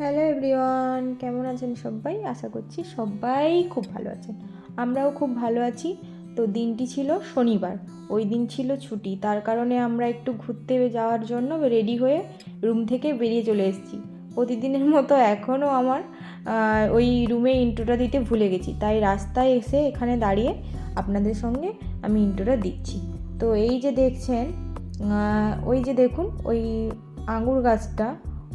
Hello everyone, কেমন আছেন সবাই? আশা করছি সবাই খুব ভালো আছেন। আমরাও খুব ভালো আছি। তো দিনটি ছিল শনিবার, ওই দিন ছিল ছুটি, তার কারণে আমরা একটু ঘুরতে যাওয়ার জন্য রেডি হয়ে রুম থেকে বেরিয়ে চলে এসেছি। প্রতিদিনের মতো এখনও আমার ওই রুমে ইন্ট্রোটা দিতে ভুলে গেছি, তাই রাস্তায় এসে এখানে দাঁড়িয়ে আপনাদের সঙ্গে আমি ইন্ট্রোটা দিচ্ছি। তো এই যে দেখছেন, ওই যে দেখুন ওই আঙুর গাছটা,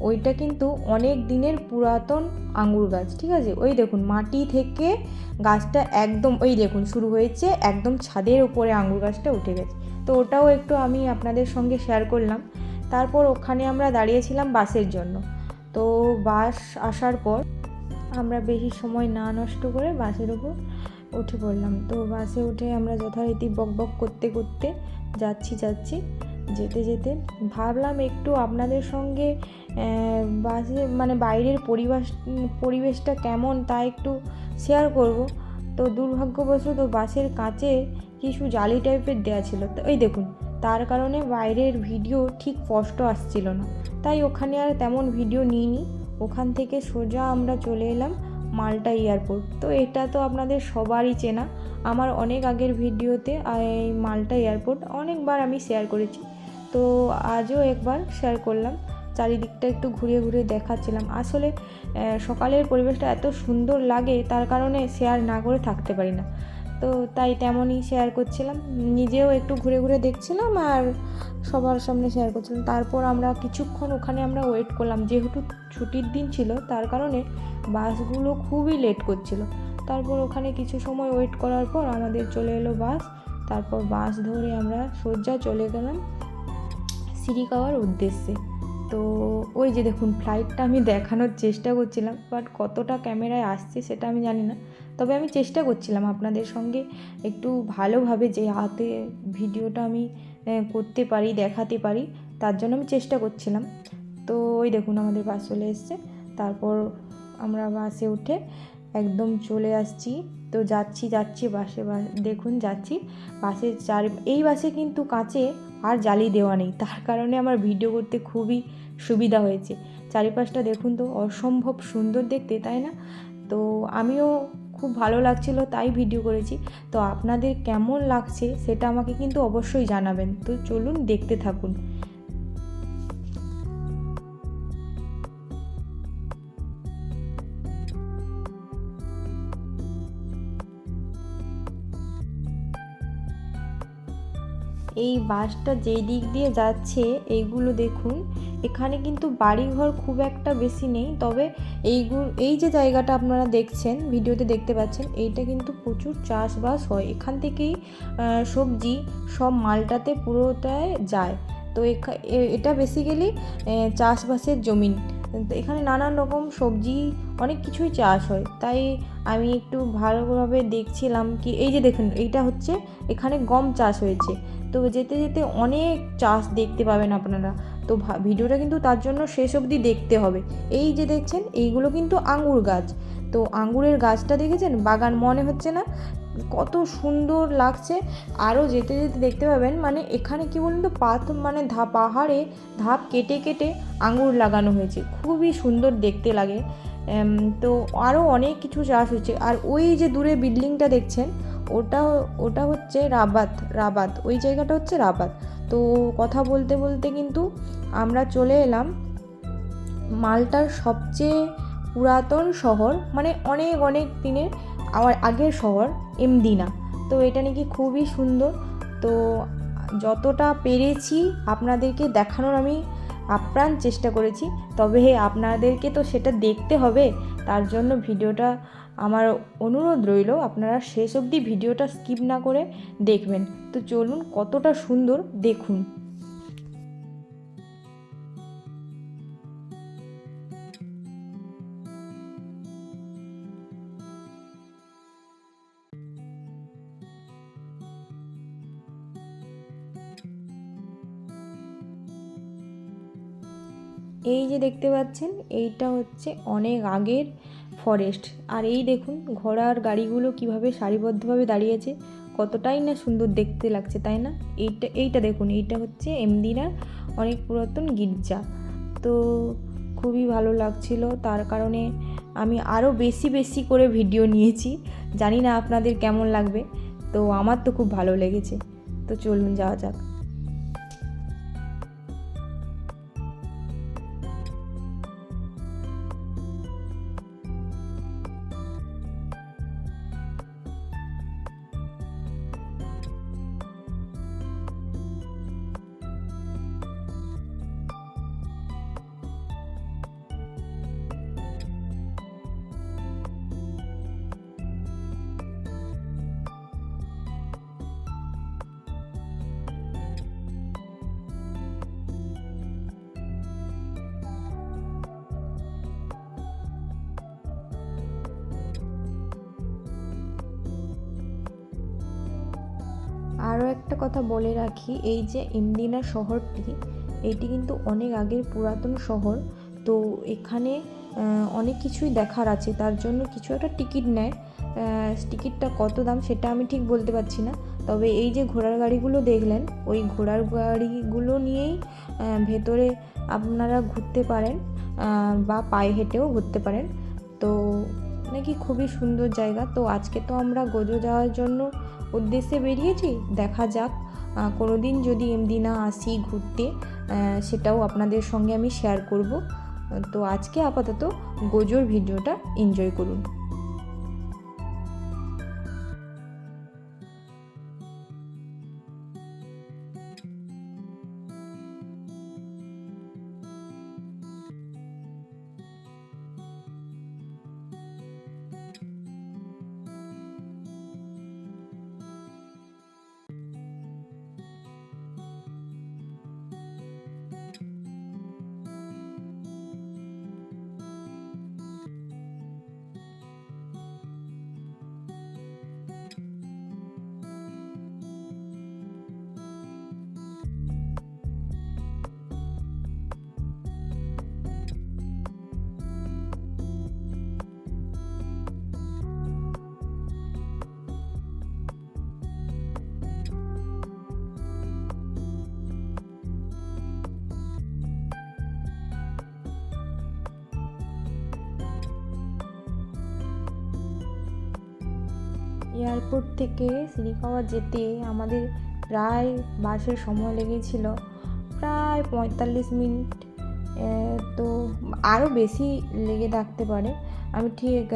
ওইটা কিন্তু অনেক দিনের পুরাতন আঙুর গাছ, ঠিক আছে? ওই দেখুন মাটি থেকে গাছটা একদম ওই দেখুন শুরু হয়েছে, একদম ছাদের উপরে আঙুর গাছটা উঠে গেছে। তো ওটাও একটু আমি আপনাদের সঙ্গে শেয়ার করলাম। তারপর ওখানে আমরা দাঁড়িয়েছিলাম বাসের জন্য। তো বাস আসার পর আমরা বেশি সময় না নষ্ট করে বাসের উপর উঠে পড়লাম। তো বাসে উঠে আমরা যথারীতি বক বক করতে করতে যাচ্ছি। যেতে যেতে ভাবলাম একটু আপনাদের সঙ্গে বাসে মানে বাইরের পরিবেশটা কেমন তা একটু শেয়ার করব। তো দুর্ভাগ্যবশত বাসের কাঁচে কিছু জালি টাইপের দেওয়া ছিল, তো এই দেখুন, তার কারণে বাইরের ভিডিও ঠিক স্পষ্ট আসছিল না, তাই ওখানে আর তেমন ভিডিও নিইনি। ওখান থেকে সোজা আমরা চলে এলাম মাল্টা এয়ারপোর্ট। তো এটা তো আপনাদের সবারই চেনা, আমার অনেক আগের ভিডিওতে এই মাল্টা এয়ারপোর্ট অনেকবার আমি শেয়ার করেছি। তো আজও একবার শেয়ার করলাম, চারিদিকটা একটু ঘুরে ঘুরে দেখাচ্ছিলাম। আসলে সকালের পরিবেশটা এত সুন্দর লাগে, তার কারণে শেয়ার না করে থাকতে পারি না। তো তাই তেমনই শেয়ার করছিলাম, নিজেও একটু ঘুরে ঘুরে দেখছিলাম আর সবার সামনে শেয়ার করছিলাম। তারপর আমরা কিছুক্ষণ ওখানে আমরা ওয়েট করলাম, যেহেতু ছুটির দিন ছিল তার কারণে বাসগুলো খুবই লেট করছিল। তারপর ওখানে কিছু সময় ওয়েট করার পর আমাদের চলে এলো বাস। তারপর বাস ধরে আমরা সোজা চলে গেলাম সিরিকাওয়ার উদ্দেশ্যে। তো ওই যে দেখুন ফ্লাইটটা আমি দেখানোর চেষ্টা করছিলাম, বাট কতটা ক্যামেরায় আসছে সেটা আমি জানি না। তবে আমি চেষ্টা করছিলাম আপনাদের সঙ্গে একটু ভালোভাবে যে হাতে ভিডিওটা আমি করতে পারি, দেখাতে পারি, তার জন্য আমি চেষ্টা করছিলাম। তো ওই দেখুন আমাদের বাস চলে এসছে। তারপর আমরা বাসে উঠে একদম চলে আসছি। তো যাচ্ছি বাসে দেখুন যাচ্ছি বাসের এই বাসে কিন্তু কাঁচে আর জালি দেওয়া নেই, তার কারণে আমার ভিডিও করতে খুবই সুবিধা হয়েছে। চারিপাশটা দেখুন তো অসম্ভব সুন্দর দেখতে, তাই না? তো আমিও খুব ভালো লাগছিল তাই ভিডিও করেছি। তো আপনাদের কেমন লাগছে সেটা আমাকে কিন্তু অবশ্যই জানাবেন। তো চলুন দেখতে থাকুন। এই বাসটা যেই দিক দিয়ে যাচ্ছে এইগুলো দেখুন, এখানে কিন্তু বাড়িঘর খুব একটা বেশি নেই, তবে এই যে জায়গাটা আপনারা দেখছেন ভিডিওতে দেখতে পাচ্ছেন, এইটা কিন্তু প্রচুর চাষবাস হয়। এখান থেকেই সবজি সব মালটাতে পুরোটায় যায়। তো এটা বেসিক্যালি চাষবাসের জমিন। তো এখানে নানান রকম সবজি অনেক কিছুই চাষ হয়, তাই আমি একটু ভালোভাবে দেখছিলাম কি এই যে দেখুন এইটা হচ্ছে এখানে গম চাষ হয়েছে। তো যেতে যেতে অনেক চাষ দেখতে পাবেন আপনারা। তো ভিডিওটা কিন্তু তার জন্য শেষ অবধি দেখতে হবে। এই যে দেখছেন এইগুলো কিন্তু আঙুর গাছ। তো আঙুরের গাছটা দেখেছেন, বাগান মনে হচ্ছে না? কত সুন্দর লাগছে। আরও যেতে যেতে দেখতে পাবেন, মানে এখানে কি বলুন তো মানে পাহাড়ে ধাপ কেটে কেটে আঙুর লাগানো হয়েছে, খুবই সুন্দর দেখতে লাগে। তো আরও অনেক কিছু চাষ হচ্ছে। আর ওই যে দূরে বিল্ডিংটা দেখছেন, ওটা ওটা হচ্ছে রাবাত, ওই জায়গাটা হচ্ছে রাবাত। তো কথা বলতে বলতে কিন্তু আমরা চলে এলাম মাল্টার সবচেয়ে পুরাতন শহর, মানে অনেক অনেক দিনের আমার আগের শহর, এমদিনা। তো এটা নাকি খুবই সুন্দর। তো যতটা পেরেছি আপনাদেরকে দেখানোর আমি আপ্রাণ চেষ্টা করেছি, তবে আপনাদেরকে তো সেটা দেখতে হবে। তার জন্য ভিডিওটা আমার অনুরোধ রইল আপনারা শেষ অবধি ভিডিওটা স্কিপ না করে দেখবেন। তো চলুন কতটা সুন্দর দেখুন। এই যে দেখতে পাচ্ছেন এইটা হচ্ছে অনেক আগের ফরেস্ট। আর এই দেখুন ঘোড়ার গাড়িগুলো কিভাবে সারিবদ্ধভাবে দাঁড়িয়েছে, কতটাই না সুন্দর দেখতে লাগছে, তাই না? এইটা দেখুন, এইটা হচ্ছে এমদিনার অনেক পুরাতন গির্জা। তো খুবই ভালো লাগছিল, তার কারণে আমি আরও বেশি বেশি করে ভিডিও নিয়েছি। জানি না আপনাদের কেমন লাগবে, তো আমার তো খুব ভালো লেগেছে। তো চলুন যাওয়া যাক। আরও একটা কথা বলে রাখি, এই যে ইমদিনা শহরটি, এইটি কিন্তু অনেক আগের পুরাতন শহর। তো এখানে অনেক কিছুই দেখার আছে, তার জন্য কিছু একটা টিকিট নেয়। টিকিটটা কত দাম সেটা আমি ঠিক বলতে পারছি না, তবে এই যে ঘোড়ার গাড়িগুলো দেখলেন, ওই ঘোড়ার গাড়িগুলো নিয়েই ভেতরে আপনারা ঘুরতে পারেন, বা পায়ে হেঁটেও ঘুরতে পারেন। তো নাকি খুবই সুন্দর জায়গা। তো আজকে তো আমরা গোজো যাওয়ার জন্য উদ্দেশ্যে বেরিয়েছি, দেখা যাক কোনো দিন যদি এমদিনা আসি ঘুরতে, সেটাও আপনাদের সঙ্গে আমি শেয়ার করব। তো আজকে আপাতত গোজোর ভিডিওটা এনজয় করুন। এয়ারপোর্ট থেকে সিরিকাওয়া যেতে আমাদের প্রায় বাসের সময় লেগেছিল প্রায় 45 মিনিট। তো আরও বেশি লেগে থাকতে পারে, আমি ঠিক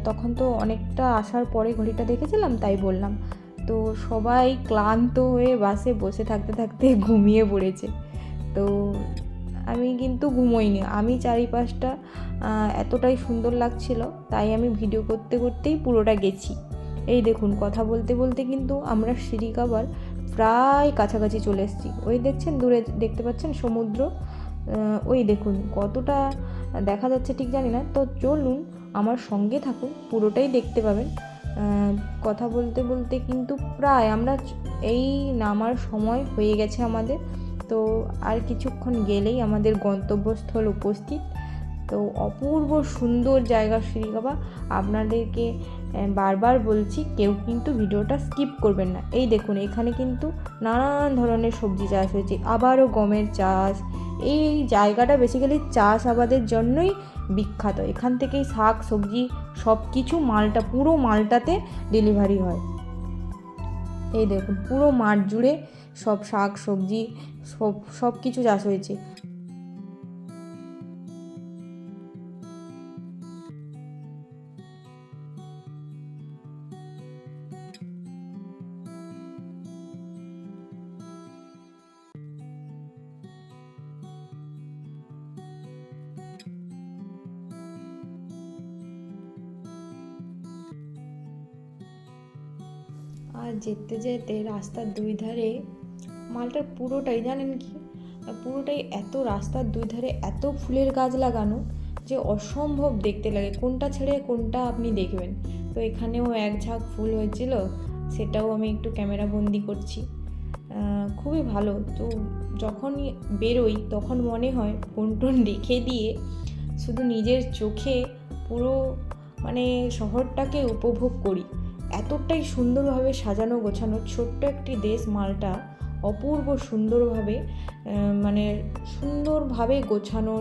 তখন তো অনেকটা আসার পরে ঘড়িটা দেখেছিলাম, তাই বললাম। তো সবাই ক্লান্ত হয়ে বাসে বসে থাকতে থাকতে ঘুমিয়ে পড়েছে। তো আমি কিন্তু ঘুমোইনি, আমি চারিপাশটা এতটাই সুন্দর লাগছিল, তাই আমি ভিডিও করতে করতেই পুরোটা গেছি। এই দেখুন, কথা বলতে বলতে কিন্তু আমরা সিরিকাবার প্রায় কাছাকাছি চলে এসেছি। ওই দেখছেন দূরে, দেখতে পাচ্ছেন সমুদ্র, ওই দেখুন কতটা দেখা যাচ্ছে ঠিক জানি না। তো চলুন আমার সঙ্গে থাকুন, পুরোটাই দেখতে পাবেন। কথা বলতে বলতে কিন্তু প্রায় আমরা এই নামার সময় হয়ে গেছে আমাদের। তো আর কিছুক্ষণ গেলেই আমাদের গন্তব্যস্থল উপস্থিত। তো অপূর্ব সুন্দর জায়গা সিরিকাবা, আপনাদেরকে বারবার বলছি কেউ কিন্তু ভিডিওটা স্কিপ করবেন না। এই দেখুন এখানে কিন্তু নানান ধরনের সবজি চাষ হয়েছে, আবারও গমের চাষ। এই জায়গাটা বেসিক্যালি চাষ আবাদের জন্যই বিখ্যাত, এখান থেকেই শাক সবজি সব কিছু মালটা, পুরো মালটাতে ডেলিভারি হয়। এই দেখুন পুরো মাঠ জুড়ে সব শাক সবজি সব কিছু চাষ হয়েছে। আর যেতে যেতে রাস্তার দুই ধারে মালটার পুরোটাই, জানেন কি, পুরোটাই এত, রাস্তার দুই ধারে এত ফুলের গাছ লাগানো যে অসম্ভব দেখতে লাগে, কোনটা ছেড়ে কোনটা আপনি দেখবেন। তো এখানেও এক ঝাঁক ফুল হয়েছিল, সেটাও আমি একটু ক্যামেরা বন্দি করছি। খুবই ভালো। তো যখনই বেরোই তখন মনে হয় ফোন টোন রেখে দিয়ে শুধু নিজের চোখে পুরো মানে শহরটাকে উপভোগ করি। এতটাই সুন্দরভাবে সাজানো গোছানো ছোট্ট একটি দেশ মাল্টা, অপূর্ব সুন্দরভাবে মানে সুন্দরভাবে গোছানো।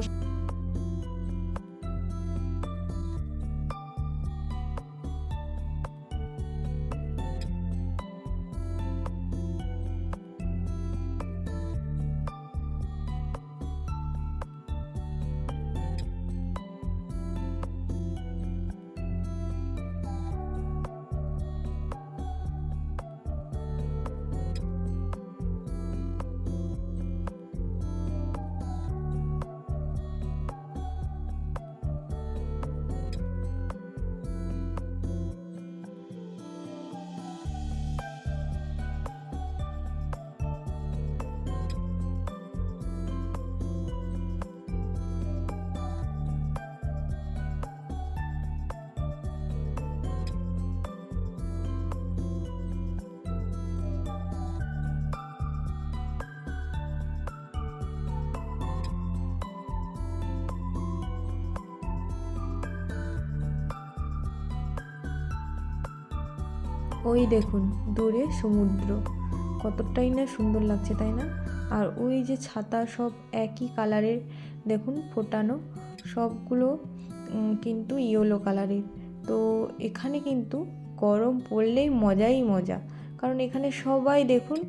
ওই দেখুন দূরে সমুদ্র, কতটাই না সুন্দর লাগছে তাই না। আর ওই যে ছাতা সব একই কালারের দেখুন ফোটানো, সবগুলো কিন্তু ইয়েলো কালারের। তো এখানে কিন্তু গরম পড়লেই মজাই মজা, কারণ এখানে সবাই দেখুন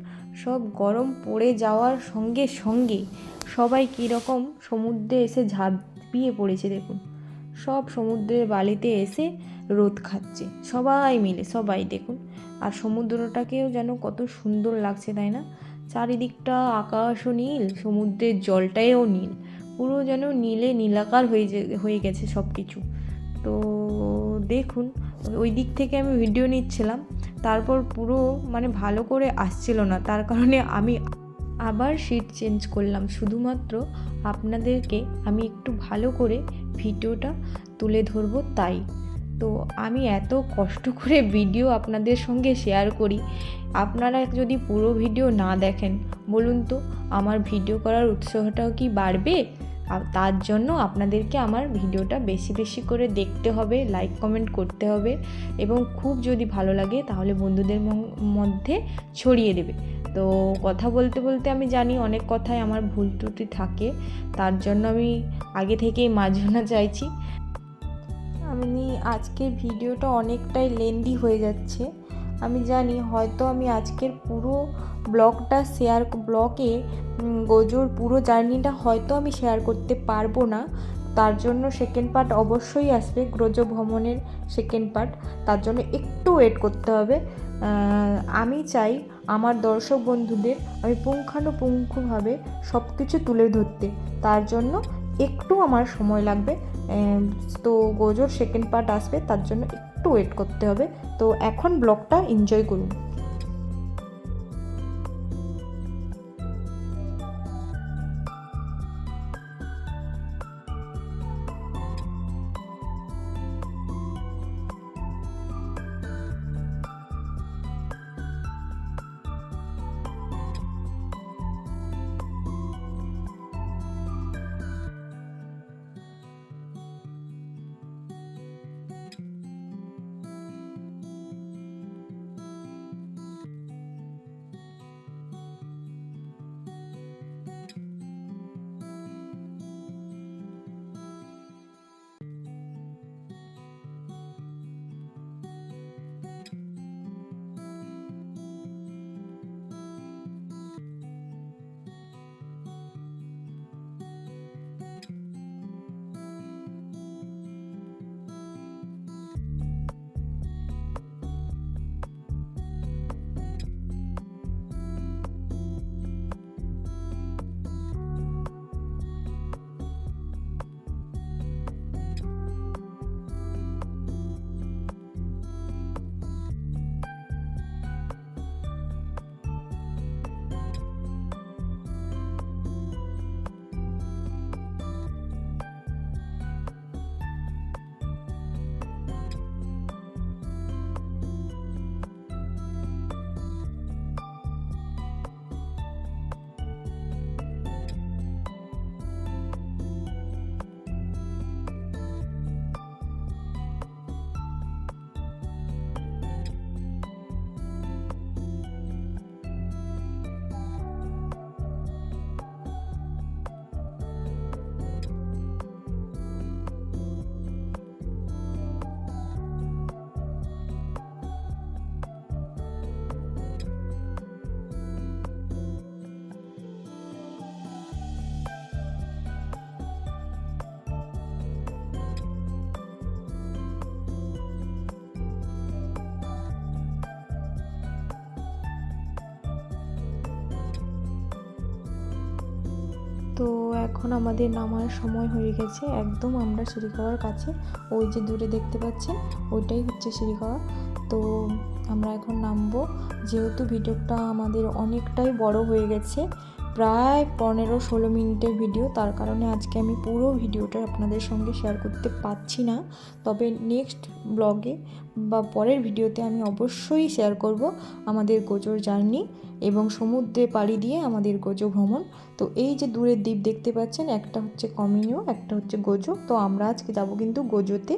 সব গরম পড়ে যাওয়ার সঙ্গে সঙ্গে সবাই কীরকম সমুদ্রে এসে ঝাঁপিয়ে পড়েছে দেখুন, সব সমুদ্রের বালিতে এসে রোদ খাচ্ছে সবাই মিলে, সবাই দেখুন। আর সমুদ্রটাকেও যেন কত সুন্দর লাগছে তাই না, চারিদিকটা আকাশও নীল, সমুদ্রের জলটাও নীল, পুরো যেন নীলে নীলাকার হয়ে গেছে সব কিছু। তো দেখুন ওই দিক থেকে আমি ভিডিও নিচ্ছিলাম, তারপর পুরো মানে ভালো করে আসছিল না, তার কারণে আমি আবার সিট চেঞ্জ করলাম, শুধুমাত্র আপনাদেরকে আমি একটু ভালো করে ভিডিওটা তুলে ধরবো তাই। তো আমি এত কষ্ট করে ভিডিও আপনাদের সঙ্গে শেয়ার করি, আপনারা যদি পুরো ভিডিও না দেখেন বলুন তো আমার ভিডিও করার উৎসাহটাও কি বাড়বে? আর তার জন্য আপনাদেরকে আমার ভিডিওটা বেশি বেশি করে দেখতে হবে, লাইক কমেন্ট করতে হবে, এবং খুব যদি ভালো লাগে তাহলে বন্ধুদের মধ্যে ছড়িয়ে দেবে। তো কথা বলতে বলতে আমি জানি অনেক কথায় আমার ভুল ত্রুটি থাকে, তার জন্য আমি আগে থেকেই মার্জনা চাইছি। আমি আজকের ভিডিওটা অনেকটাই লেন্দি হয়ে যাচ্ছে, আমি জানি হয়তো আমি আজকের পুরো ব্লগে গোজোর পুরো জার্নিটা হয়তো আমি শেয়ার করতে পারবো না, তার জন্য সেকেন্ড পার্ট অবশ্যই আসবে, গোজো ভ্রমণের সেকেন্ড পার্ট, তার জন্য একটু ওয়েট করতে হবে। আমি চাই আমার দর্শক বন্ধুদের আমি পুঙ্খানুপুঙ্খভাবে সব কিছু তুলে ধরতে, তার জন্য একটু আমার সময় লাগবে। তো গোজোর সেকেন্ড পার্ট আসবে, তার জন্য একটু ওয়েট করতে হবে। তো এখন ব্লগটা এনজয় করুন। তো এখন আমাদের নামার সময় হয়ে গেছে, একদম আমরা সিঁড়িঘাওয়ার কাছে, ওই যে দূরে দেখতে পাচ্ছেন ওইটাই হচ্ছে সিঁড়িঘাওয়া। তো আমরা এখন নামবো, যেহেতু ভিডিওটা আমাদের অনেকটাই বড় হয়ে গেছে, প্রায় 15-16 মিনিটের ভিডিও, তার কারণে আজকে আমি পুরো ভিডিওটা আপনাদের সঙ্গে শেয়ার করতে পারছি না। তবে নেক্সট ব্লগে বা পরের ভিডিওতে আমি অবশ্যই শেয়ার করব আমাদের গোজোর জার্নি। এবং সমুদ্রে পাড়ি দিয়ে আমাদের গোজো ভ্রমণ। তো এই যে দূরের দ্বীপ দেখতে পাচ্ছেন, একটা হচ্ছে কমিনিও, একটা হচ্ছে গোজো। তো আমরা আজকে যাব কিন্তু গোজোতে,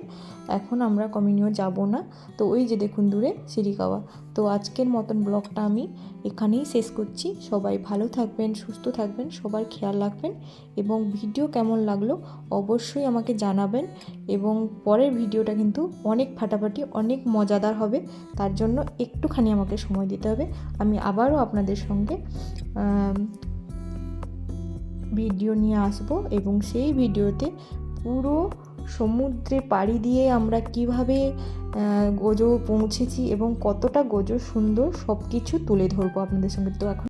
এখন আমরা কমিনিও যাব না। তো ওই যে দেখুন দূরে শিরিকাওয়া। তো আজকের মতন ব্লগটা আমি এখানেই শেষ করছি। সবাই ভালো থাকবেন, সুস্থ থাকবেন, সবার খেয়াল রাখবেন এবং ভিডিও কেমন লাগলো অবশ্যই আমাকে জানাবেন। এবং পরের ভিডিওটা কিন্তু অনেক ফাটাফাটি, অনেক মজাদার হবে, তার জন্য একটুখানি আমাকে সময় দিতে হবে। আমি আবারও আপনাদের সঙ্গে ভিডিও নিয়ে আসবো এবং সেই ভিডিওতে পুরো সমুদ্রে পাড়ি দিয়ে আমরা কিভাবে গোজো পৌঁছেছি এবং কতটা গোজো সুন্দর সব কিছু তুলে ধরবো আপনাদের সঙ্গে। তো এখন